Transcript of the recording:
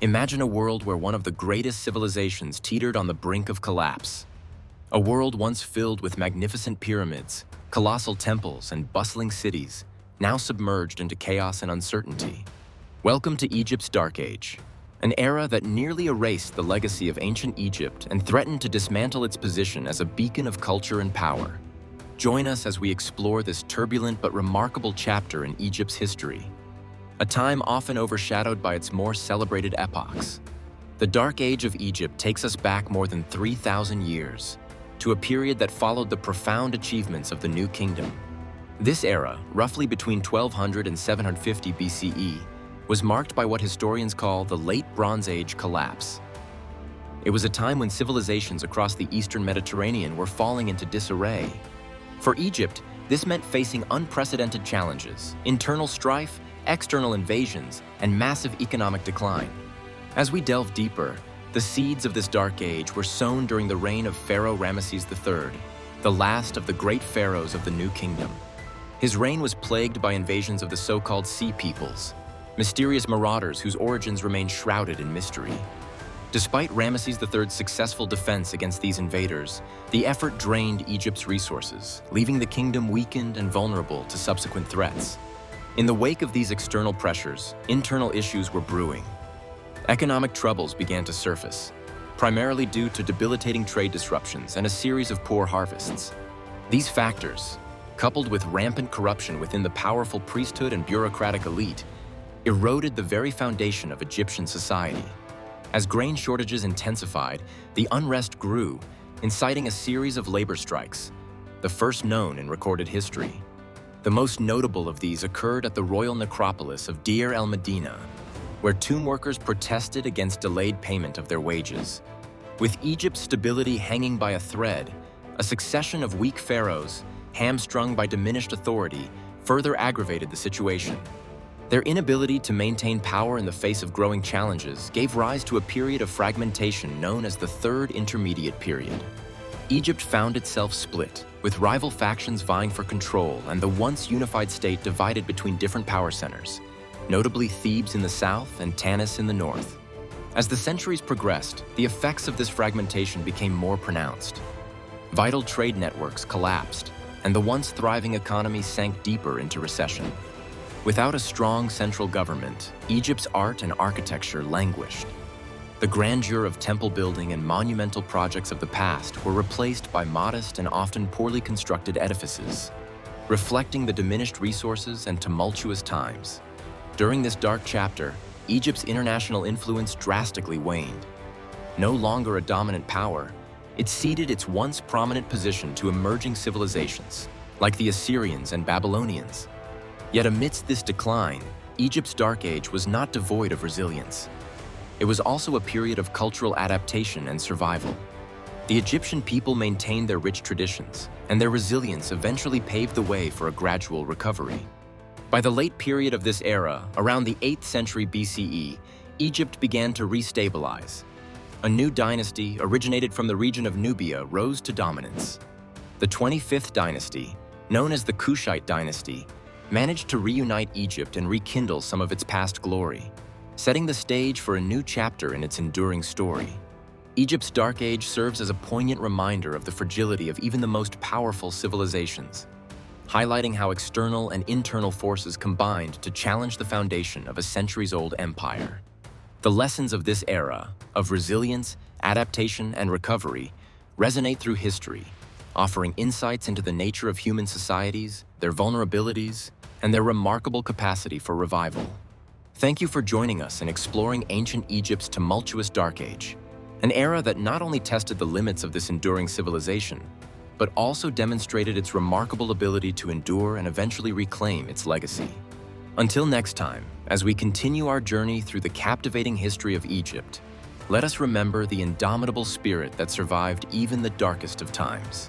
Imagine a world where one of the greatest civilizations teetered on the brink of collapse. A world once filled with magnificent pyramids, colossal temples, and bustling cities, now submerged into chaos and uncertainty. Welcome to Egypt's Dark Age, an era that nearly erased the legacy of ancient Egypt and threatened to dismantle its position as a beacon of culture and power. Join us as we explore this turbulent but remarkable chapter in Egypt's history, a time often overshadowed by its more celebrated epochs. The Dark Age of Egypt takes us back more than 3,000 years, to a period that followed the profound achievements of the New Kingdom. This era, roughly between 1200 and 750 BCE, was marked by what historians call the Late Bronze Age collapse. It was a time when civilizations across the Eastern Mediterranean were falling into disarray. For Egypt, this meant facing unprecedented challenges, internal strife, external invasions, and massive economic decline. As we delve deeper, the seeds of this dark age were sown during the reign of Pharaoh Ramesses III, the last of the great pharaohs of the New Kingdom. His reign was plagued by invasions of the so-called Sea Peoples, mysterious marauders whose origins remain shrouded in mystery. Despite Ramesses III's successful defense against these invaders, the effort drained Egypt's resources, leaving the kingdom weakened and vulnerable to subsequent threats. In the wake of these external pressures, internal issues were brewing. Economic troubles began to surface, primarily due to debilitating trade disruptions and a series of poor harvests. These factors, coupled with rampant corruption within the powerful priesthood and bureaucratic elite, eroded the very foundation of Egyptian society. As grain shortages intensified, the unrest grew, inciting a series of labor strikes, the first known in recorded history. The most notable of these occurred at the royal necropolis of Deir el-Medina, where tomb workers protested against delayed payment of their wages. With Egypt's stability hanging by a thread, a succession of weak pharaohs, hamstrung by diminished authority, further aggravated the situation. Their inability to maintain power in the face of growing challenges gave rise to a period of fragmentation known as the Third Intermediate Period. Egypt found itself split, with rival factions vying for control and the once unified state divided between different power centers, notably Thebes in the south and Tanis in the north. As the centuries progressed, the effects of this fragmentation became more pronounced. Vital trade networks collapsed, and the once thriving economy sank deeper into recession. Without a strong central government, Egypt's art and architecture languished. The grandeur of temple building and monumental projects of the past were replaced by modest and often poorly constructed edifices, reflecting the diminished resources and tumultuous times. During this dark chapter, Egypt's international influence drastically waned. No longer a dominant power, it ceded its once prominent position to emerging civilizations, like the Assyrians and Babylonians. Yet amidst this decline, Egypt's Dark Age was not devoid of resilience. It was also a period of cultural adaptation and survival. The Egyptian people maintained their rich traditions, and their resilience eventually paved the way for a gradual recovery. By the late period of this era, around the 8th century BCE, Egypt began to restabilize. A new dynasty, originated from the region of Nubia, rose to dominance. The 25th dynasty, known as the Kushite dynasty, managed to reunite Egypt and rekindle some of its past glory, setting the stage for a new chapter in its enduring story. Egypt's Dark Age serves as a poignant reminder of the fragility of even the most powerful civilizations, highlighting how external and internal forces combined to challenge the foundation of a centuries-old empire. The lessons of this era, of resilience, adaptation, and recovery, resonate through history, offering insights into the nature of human societies, their vulnerabilities, and their remarkable capacity for revival. Thank you for joining us in exploring ancient Egypt's tumultuous Dark Age, an era that not only tested the limits of this enduring civilization, but also demonstrated its remarkable ability to endure and eventually reclaim its legacy. Until next time, as we continue our journey through the captivating history of Egypt, let us remember the indomitable spirit that survived even the darkest of times.